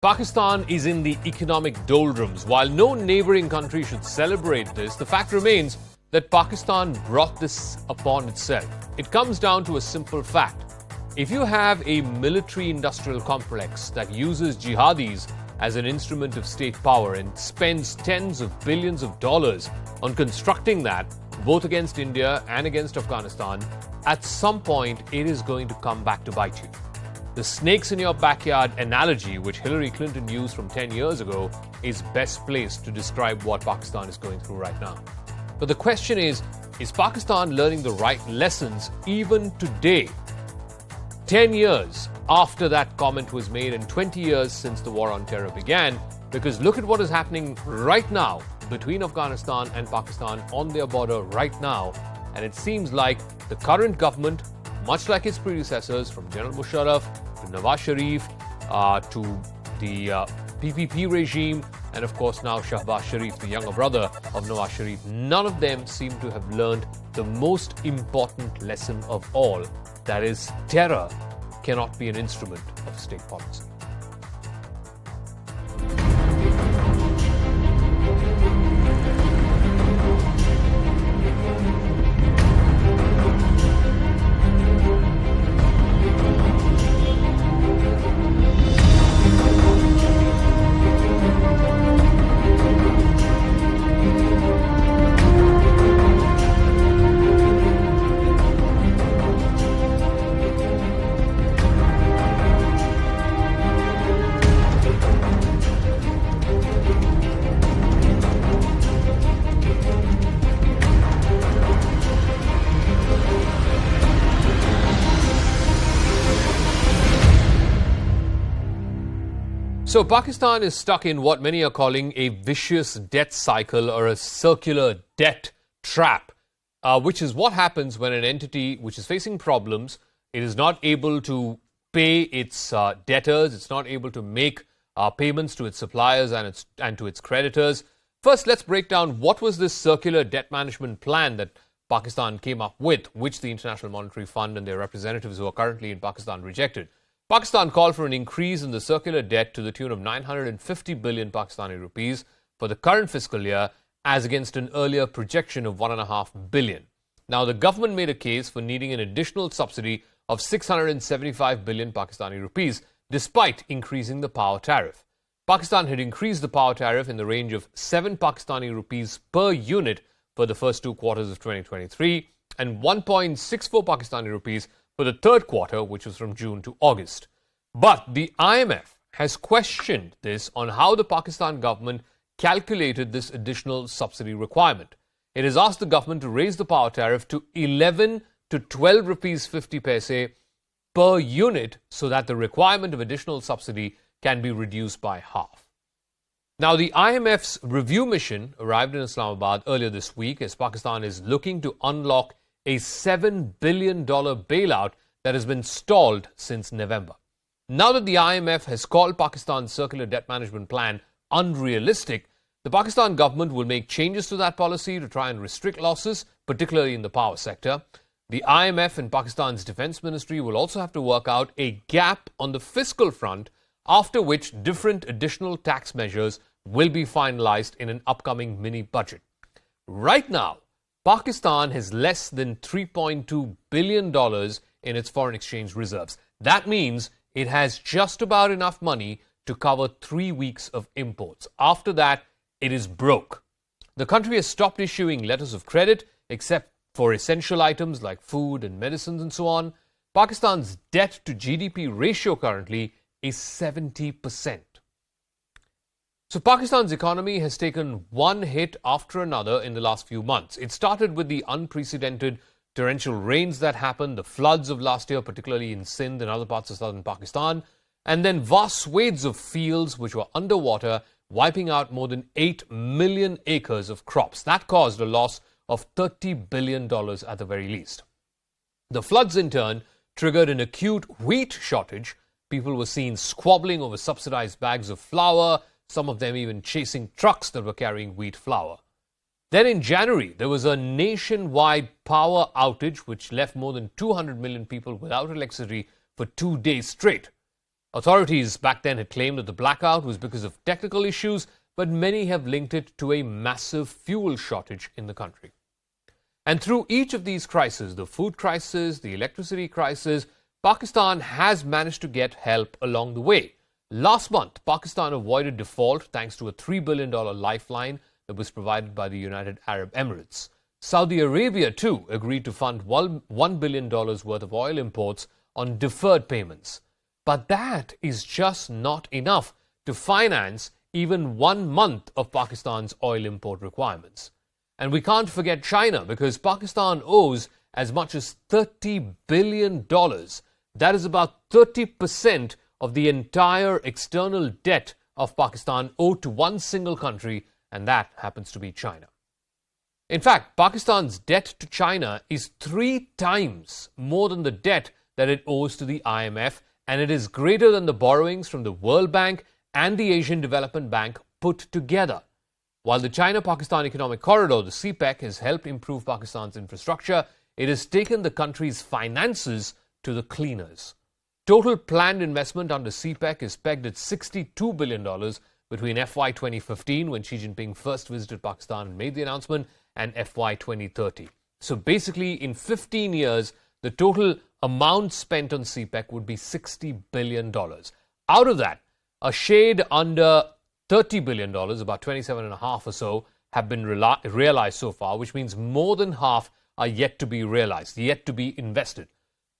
Pakistan is in the economic doldrums. While no neighboring country should celebrate this, the fact remains that Pakistan brought this upon itself. It comes down to a simple fact. If you have a military-industrial complex that uses jihadis as an instrument of state power and spends tens of billions of dollars on constructing that, both against India and against Afghanistan, at some point it is going to come back to bite you. The snakes in your backyard analogy, which Hillary Clinton used from 10 years ago, is best placed to describe what Pakistan is going through right now. But the question is Pakistan learning the right lessons even today? 10 years after that comment was made and 20 years since the war on terror began, because look at what is happening right now between Afghanistan and Pakistan on their border right now. And it seems like the current government, much like its predecessors, from General Musharraf to Nawaz Sharif to the PPP regime, and of course now Shahbaz Sharif, the younger brother of Nawaz Sharif, none of them seem to have learned the most important lesson of all. That is, terror cannot be an instrument of state policy. So Pakistan is stuck in what many are calling a vicious debt cycle or a circular debt trap, which is what happens when an entity which is facing problems, it is not able to pay its debtors, it's not able to make payments to its suppliers and to its creditors. First, let's break down what was this circular debt management plan that Pakistan came up with, which the International Monetary Fund and their representatives who are currently in Pakistan rejected. Pakistan called for an increase in the circular debt to the tune of 950 billion Pakistani rupees for the current fiscal year, as against an earlier projection of 1.5 billion. Now, the government made a case for needing an additional subsidy of 675 billion Pakistani rupees, despite increasing the power tariff. Pakistan had increased the power tariff in the range of 7 Pakistani rupees per unit for the first 2 quarters of 2023 and 1.64 Pakistani rupees for the third quarter, which was from June to August. But the IMF has questioned this on how the Pakistan government calculated this additional subsidy requirement. It has asked the government to raise the power tariff to 11 to 12 rupees 50 paise per unit so that the requirement of additional subsidy can be reduced by half. Now, the IMF's review mission arrived in Islamabad earlier this week as Pakistan is looking to unlock a $7 billion bailout that has been stalled since November. Now that the IMF has called Pakistan's circular debt management plan unrealistic, the Pakistan government will make changes to that policy to try and restrict losses, particularly in the power sector. The IMF and Pakistan's defense ministry will also have to work out a gap on the fiscal front, after which different additional tax measures will be finalized in an upcoming mini budget. Right now, Pakistan has less than $3.2 billion in its foreign exchange reserves. That means it has just about enough money to cover 3 weeks of imports. After that, it is broke. The country has stopped issuing letters of credit, except for essential items like food and medicines and so on. Pakistan's debt to GDP ratio currently is 70%. So Pakistan's economy has taken one hit after another in the last few months. It started with the unprecedented torrential rains that happened, the floods of last year, particularly in Sindh and other parts of southern Pakistan, and then vast swathes of fields which were underwater, wiping out more than 8 million acres of crops. That caused a loss of $30 billion at the very least. The floods, in turn, triggered an acute wheat shortage. People were seen squabbling over subsidized bags of flour, some of them even chasing trucks that were carrying wheat flour. Then in January, there was a nationwide power outage which left more than 200 million people without electricity for 2 days straight. Authorities back then had claimed that the blackout was because of technical issues, but many have linked it to a massive fuel shortage in the country. And through each of these crises, the food crisis, the electricity crisis, Pakistan has managed to get help along the way. Last month, Pakistan avoided default thanks to a $3 billion lifeline that was provided by the United Arab Emirates. Saudi Arabia, too, agreed to fund $1 billion worth of oil imports on deferred payments. But that is just not enough to finance even 1 month of Pakistan's oil import requirements. And we can't forget China, because Pakistan owes as much as $30 billion. That is about 30% of the entire external debt of Pakistan owed to one single country, and that happens to be China. In fact, Pakistan's debt to China is 3 times more than the debt that it owes to the IMF, and it is greater than the borrowings from the World Bank and the Asian Development Bank put together. While the China-Pakistan Economic Corridor, the CPEC, has helped improve Pakistan's infrastructure, it has taken the country's finances to the cleaners. Total planned investment under CPEC is pegged at $62 billion between FY 2015, when Xi Jinping first visited Pakistan and made the announcement, and FY 2030. So basically, in 15 years, the total amount spent on CPEC would be $60 billion. Out of that, a shade under $30 billion, about 27.5 or so, have been realized so far, which means more than half are yet to be realized, yet to be invested.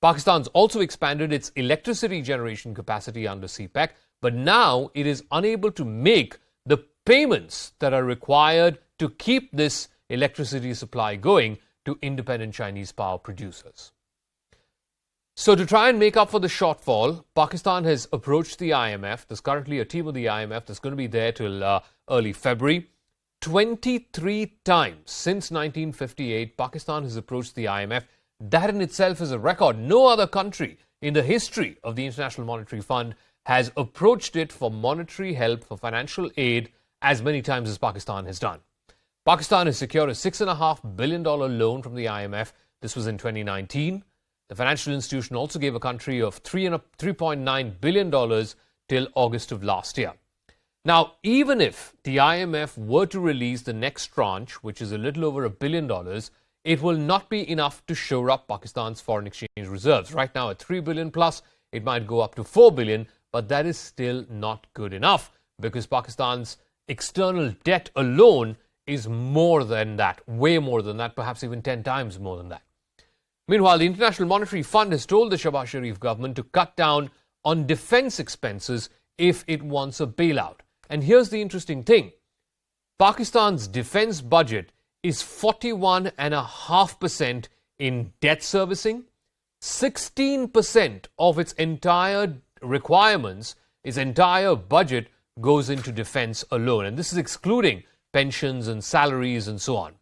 Pakistan's also expanded its electricity generation capacity under CPEC, but now it is unable to make the payments that are required to keep this electricity supply going to independent Chinese power producers. So to try and make up for the shortfall, Pakistan has approached the IMF. There's currently a team of the IMF that's going to be there till early February. 23 times since 1958, Pakistan has approached the IMF. That in itself is a record. No other country in the history of the International Monetary Fund has approached it for monetary help, for financial aid, as many times as Pakistan has done. Pakistan has secured a $6.5 billion loan from the IMF. This was in 2019. The financial institution also gave a country of $3.9 billion till August of last year. Now, even if the IMF were to release the next tranche, which is a little over $1 billion, it will not be enough to shore up Pakistan's foreign exchange reserves. Right now at $3 billion plus, it might go up to $4 billion, but that is still not good enough, because Pakistan's external debt alone is more than that, way more than that, perhaps even 10 times more than that. Meanwhile, the International Monetary Fund has told the Shahbaz Sharif government to cut down on defense expenses if it wants a bailout. And here's the interesting thing. Pakistan's defense budget is 41.5% in debt servicing. 16% of its entire requirements, its entire budget, goes into defense alone. And this is excluding pensions and salaries and so on.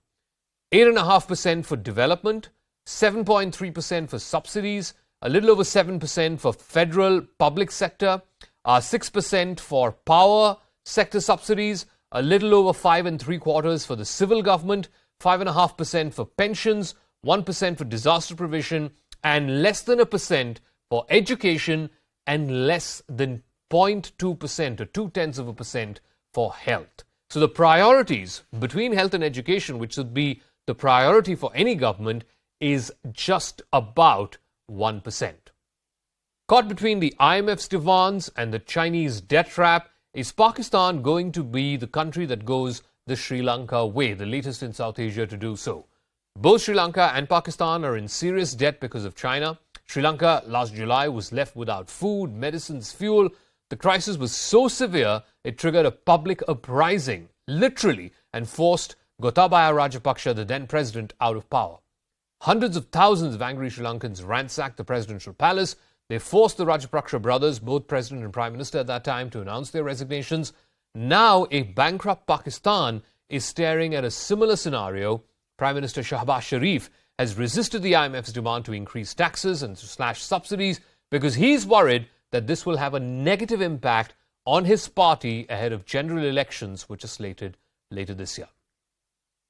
8.5% for development, 7.3% for subsidies, a little over 7% for federal public sector, 6% for power sector subsidies, a little over 5.75% for the civil government, 5.5% for pensions, 1% for disaster provision, and less than 1% for education, and less than 0.2% or 0.2% for health. So the priorities between health and education, which should be the priority for any government, is just about 1%. Caught between the IMF's demands and the Chinese debt trap, is Pakistan going to be the country that goes the Sri Lanka way, the latest in South Asia to do so? Both Sri Lanka and Pakistan are in serious debt because of China. Sri Lanka last July was left without food, medicines, fuel. The crisis was so severe, it triggered a public uprising, literally, and forced Gotabaya Rajapaksa, the then president, out of power. Hundreds of thousands of angry Sri Lankans ransacked the presidential palace. They forced the Rajapaksa brothers, both president and prime minister at that time, to announce their resignations. Now, a bankrupt Pakistan is staring at a similar scenario. Prime Minister Shahbaz Sharif has resisted the IMF's demand to increase taxes and to slash subsidies because he's worried that this will have a negative impact on his party ahead of general elections, which are slated later this year.